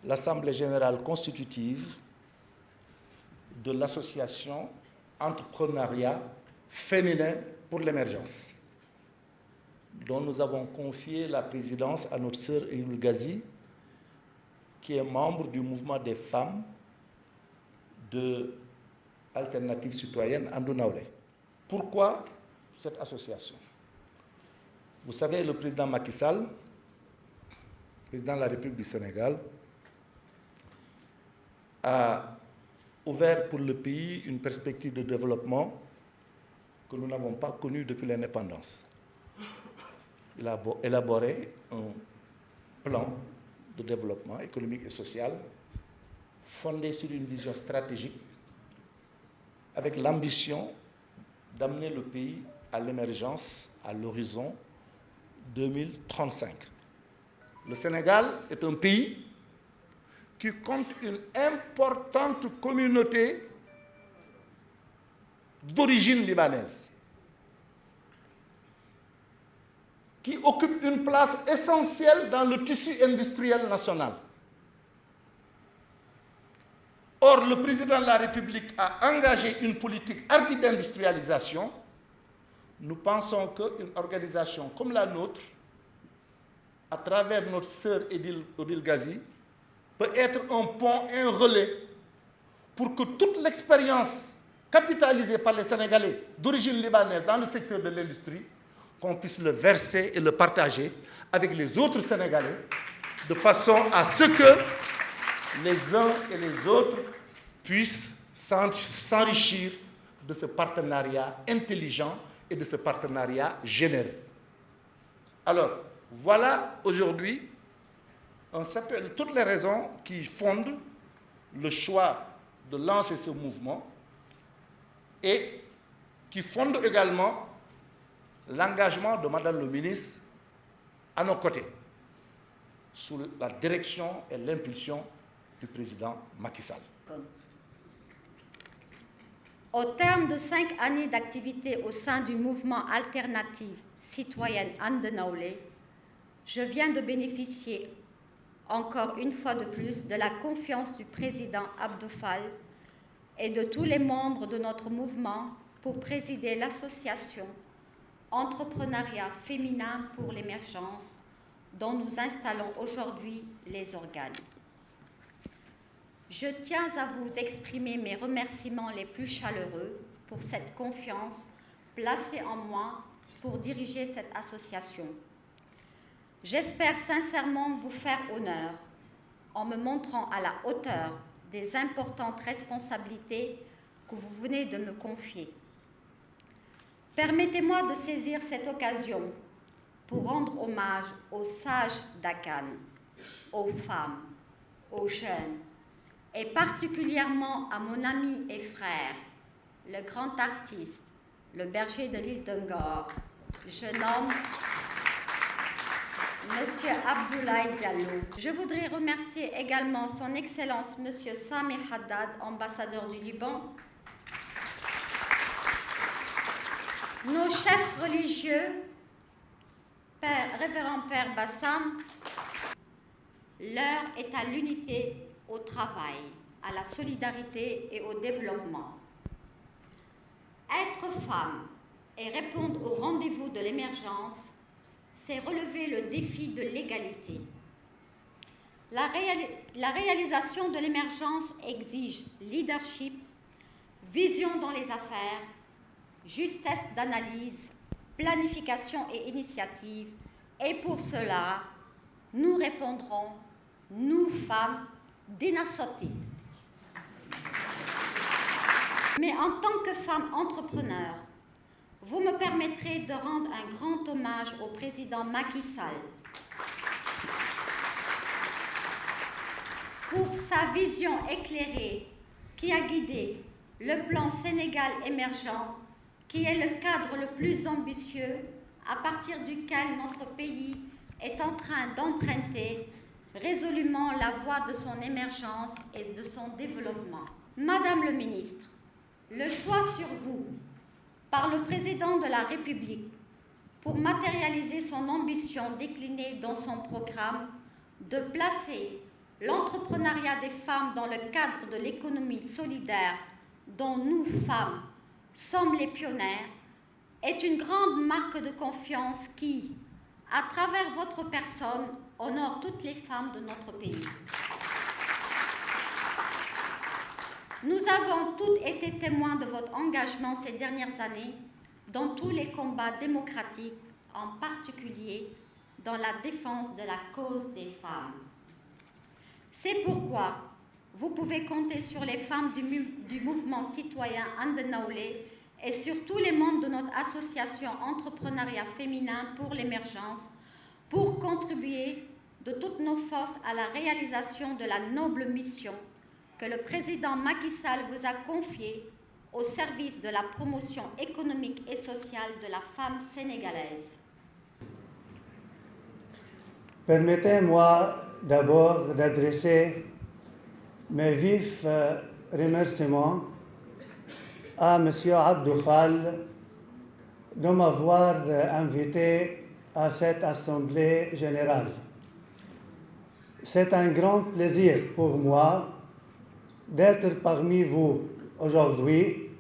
L'Assemblée générale constitutive de l'association Entrepreneuriat féminin pour l'émergence, dont nous avons confié la présidence à notre sœur Eyoul Ghazi, qui est membre du mouvement des femmes de Alternative citoyenne Andu Nawlé. Pourquoi cette association? Vous savez, le président Macky Sall, président de la République du Sénégal, a ouvert pour le pays une perspective de développement que nous n'avons pas connue depuis l'indépendance. Il a élaboré un plan de développement économique et social fondé sur une vision stratégique avec l'ambition d'amener le pays à l'émergence à l'horizon 2035. Le Sénégal est un pays qui compte une importante communauté d'origine libanaise, qui occupe une place essentielle dans le tissu industriel national. Or, le président de la République a engagé une politique ardue d'industrialisation. Nous pensons qu'une organisation comme la nôtre, à travers notre sœur Eyoul Ghazi, peut être un pont, un relais pour que toute l'expérience capitalisée par les Sénégalais d'origine libanaise dans le secteur de l'industrie, qu'on puisse le verser et le partager avec les autres Sénégalais, de façon à ce que les uns et les autres puissent s'enrichir de ce partenariat intelligent et de ce partenariat généreux. Alors, voilà aujourd'hui toutes les raisons qui fondent le choix de lancer ce mouvement et qui fondent également l'engagement de Madame le ministre à nos côtés, sous la direction et l'impulsion du président Macky Sall. Au terme de 5 années d'activité au sein du mouvement Alternative citoyenne Andu Nawlé, je viens de bénéficier encore une fois de plus de la confiance du président Abdou Fall et de tous les membres de notre mouvement pour présider l'association Entrepreneuriat féminin pour l'émergence dont nous installons aujourd'hui les organes. Je tiens à vous exprimer mes remerciements les plus chaleureux pour cette confiance placée en moi pour diriger cette association. J'espère sincèrement vous faire honneur en me montrant à la hauteur des importantes responsabilités que vous venez de me confier. Permettez-moi de saisir cette occasion pour rendre hommage aux sages d'Akan, aux femmes, aux jeunes, et particulièrement à mon ami et frère, le grand artiste, le berger de l'île d'Ungor, je nomme Monsieur Abdoulaye Diallo. Je voudrais remercier également son Excellence Monsieur Sami Haddad, ambassadeur du Liban, nos chefs religieux, Révérend Père Bassam. L'heure est à l'unité, au travail, à la solidarité et au développement. Être femme et répondre au rendez-vous de l'émergence, c'est relever le défi de l'égalité. La réalisation de l'émergence exige leadership, vision dans les affaires, justesse d'analyse, planification et initiative. Et pour cela, nous répondrons, nous femmes, Dina Soti. Mais en tant que femme entrepreneur, vous me permettrez de rendre un grand hommage au président Macky Sall pour sa vision éclairée qui a guidé le plan Sénégal émergent qui est le cadre le plus ambitieux à partir duquel notre pays est en train d'emprunter résolument la voie de son émergence et de son développement. Madame le ministre, le choix sur vous, par le président de la République, pour matérialiser son ambition déclinée dans son programme de placer l'entrepreneuriat des femmes dans le cadre de l'économie solidaire dont nous, femmes, sommes les pionnières, est une grande marque de confiance qui, à travers votre personne, honore toutes les femmes de notre pays. Nous avons toutes été témoins de votre engagement ces dernières années dans tous les combats démocratiques, en particulier dans la défense de la cause des femmes. C'est pourquoi vous pouvez compter sur les femmes du mouvement citoyen Andenaulet et sur tous les membres de notre association Entrepreneuriat féminin pour l'émergence pour contribuer de toutes nos forces à la réalisation de la noble mission que le président Macky Sall vous a confiée au service de la promotion économique et sociale de la femme sénégalaise. Permettez-moi d'abord d'adresser mes vifs remerciements à M. Abdou Fall de m'avoir invité à cette Assemblée générale. C'est un grand plaisir pour moi d'être parmi vous aujourd'hui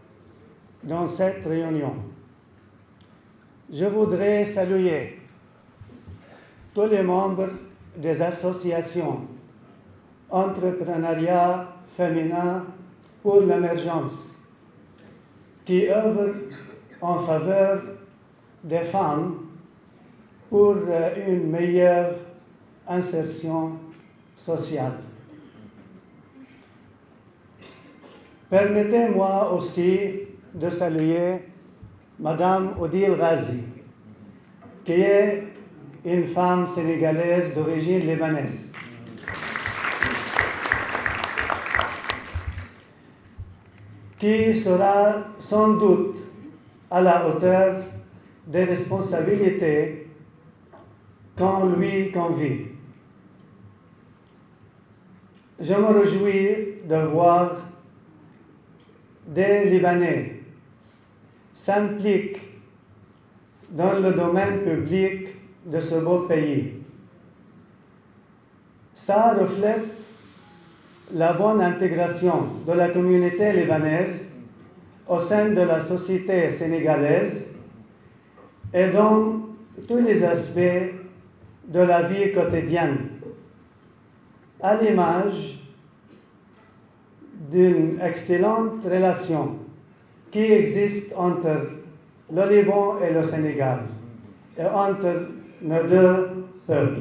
dans cette réunion. Je voudrais saluer tous les membres des associations Entrepreneuriat féminin pour l'émergence qui œuvrent en faveur des femmes pour une meilleure insertion sociale. Permettez-moi aussi de saluer Madame Odile Ghazi, qui est une femme sénégalaise d'origine libanaise. Qui sera sans doute à la hauteur des responsabilités qu'on lui confie. Je me réjouis de voir des Libanais s'impliquent dans le domaine public de ce beau pays. Ça reflète la bonne intégration de la communauté libanaise au sein de la société sénégalaise et dans tous les aspects de la vie quotidienne, à l'image d'une excellente relation qui existe entre le Liban et le Sénégal et entre nos deux peuples.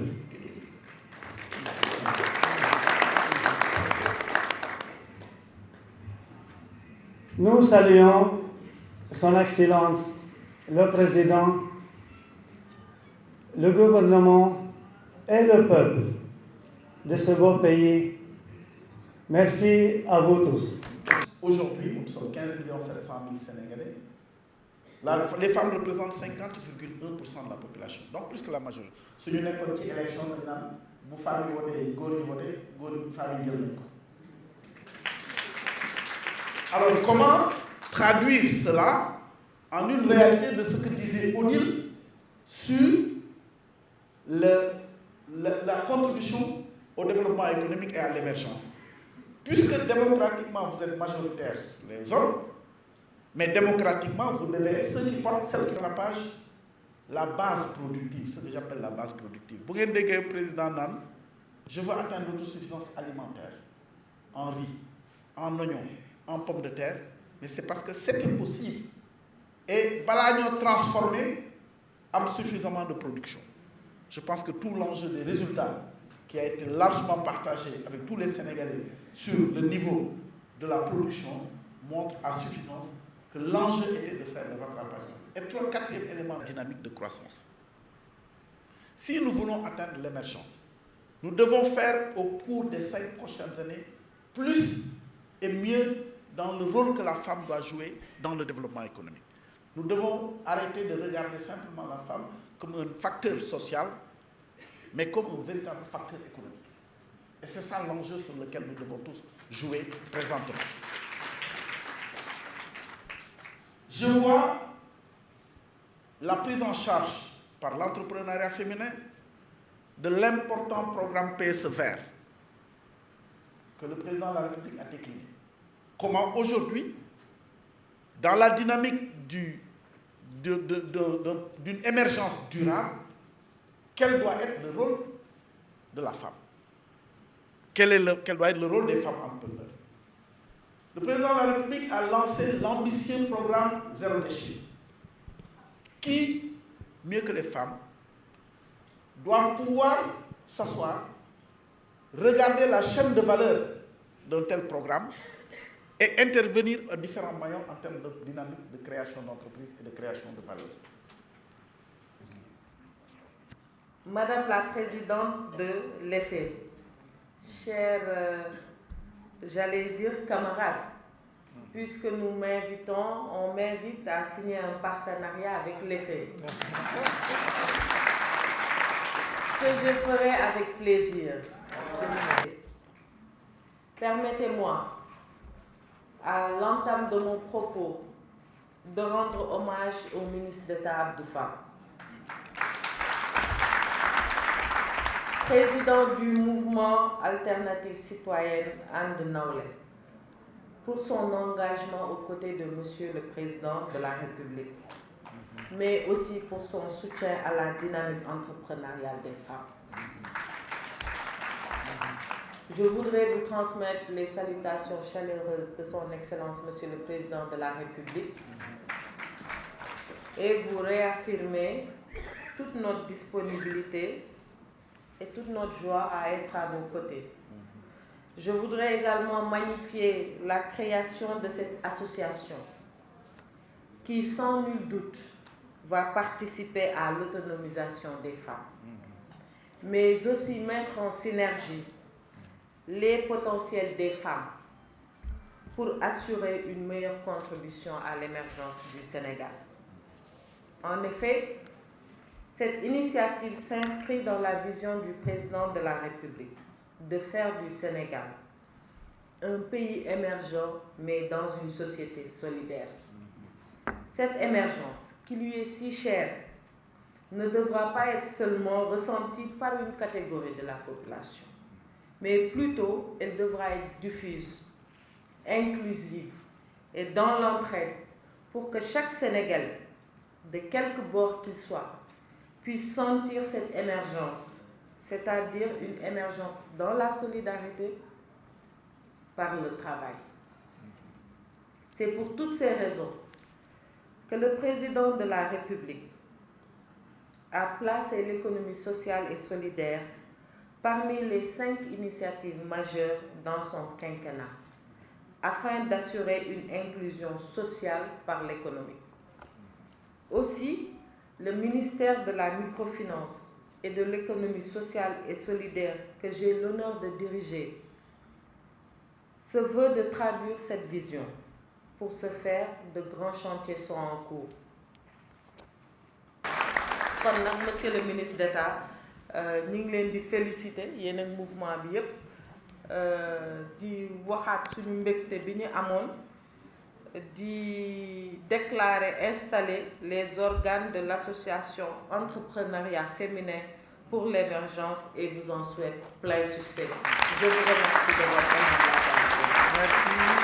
Nous saluons Son Excellence, le Président, le gouvernement et le peuple de ce beau pays. Merci à vous tous. Aujourd'hui, nous sommes 15 700 000 Sénégalais. Les femmes représentent 50,1% de la population, donc plus que la majorité. Si nous avons une élection, vous femmes voter, vous femmes voter. Alors, comment traduire cela en une réalité de ce que disait Odile sur la contribution au développement économique et à l'émergence? Puisque démocratiquement vous êtes majoritaires, les hommes, mais démocratiquement vous devez être ceux qui portent, celles qui rattrapent la base productive, ce que j'appelle la base productive. Vous voyez le président Nan, je veux atteindre l'autosuffisance alimentaire en riz, en oignons, en pommes de terre, mais c'est parce que c'est impossible. Et Balagno transformé a suffisamment de production. Je pense que tout l'enjeu des résultats qui a été largement partagé avec tous les Sénégalais sur le niveau de la production montre à suffisance que l'enjeu était de faire le rattrapage. Et quatrième élément dynamique de croissance. Si nous voulons atteindre l'émergence, nous devons faire au cours des 5 prochaines années plus et mieux dans le rôle que la femme doit jouer dans le développement économique. Nous devons arrêter de regarder simplement la femme comme un facteur social, mais comme un véritable facteur économique. Et c'est ça l'enjeu sur lequel nous devons tous jouer présentement. Je vois la prise en charge par l'entrepreneuriat féminin de l'important programme PSE Vert que le président de la République a décliné. Comment aujourd'hui, dans la dynamique d'une émergence durable, quel doit être le rôle de la femme? Quel doit être le rôle des femmes entrepreneurs? Le président de la République a lancé l'ambitieux programme Zéro Déchet, qui, mieux que les femmes, doit pouvoir s'asseoir, regarder la chaîne de valeur d'un tel programme et intervenir à différents maillons en termes de dynamique de création d'entreprises et de création de valeur. Madame la Présidente de l'EFE, chers, j'allais dire camarades, puisque nous m'invitons, on m'invite à signer un partenariat avec l'EFE, que je ferai avec plaisir. Permettez-moi, à l'entame de mon propos, de rendre hommage au ministre d'État Abdou Fall, président du mouvement Alternative Citoyenne And Nawlé, pour son engagement aux côtés de Monsieur le Président de la République, mais aussi pour son soutien à la dynamique entrepreneuriale des femmes. Je voudrais vous transmettre les salutations chaleureuses de son Excellence Monsieur le Président de la République et vous réaffirmer toute notre disponibilité et toute notre joie à être à vos côtés. Je voudrais également magnifier la création de cette association qui, sans nul doute, va participer à l'autonomisation des femmes, mais aussi mettre en synergie les potentiels des femmes pour assurer une meilleure contribution à l'émergence du Sénégal. En effet, cette initiative s'inscrit dans la vision du président de la République de faire du Sénégal un pays émergent, mais dans une société solidaire. Cette émergence, qui lui est si chère, ne devra pas être seulement ressentie par une catégorie de la population, mais plutôt elle devra être diffuse, inclusive et dans l'entraide pour que chaque Sénégalais, de quelque bord qu'il soit, puisse sentir cette émergence, c'est-à-dire une émergence dans la solidarité par le travail. C'est pour toutes ces raisons que le président de la République a placé l'économie sociale et solidaire parmi les 5 initiatives majeures dans son quinquennat, afin d'assurer une inclusion sociale par l'économie. Aussi, le ministère de la Microfinance et de l'économie sociale et solidaire que j'ai l'honneur de diriger se veut de traduire cette vision. Pour ce faire, de grands chantiers sont en cours. Monsieur le ministre d'État, nous voulons féliciter le mouvement bi yépp di waxat suñu mbégte bi ñu amoon di déclarer installer les organes de l'association entrepreneuriat féminin pour l'émergence et vous en souhaite plein succès. Je vous remercie de votre attention. Merci.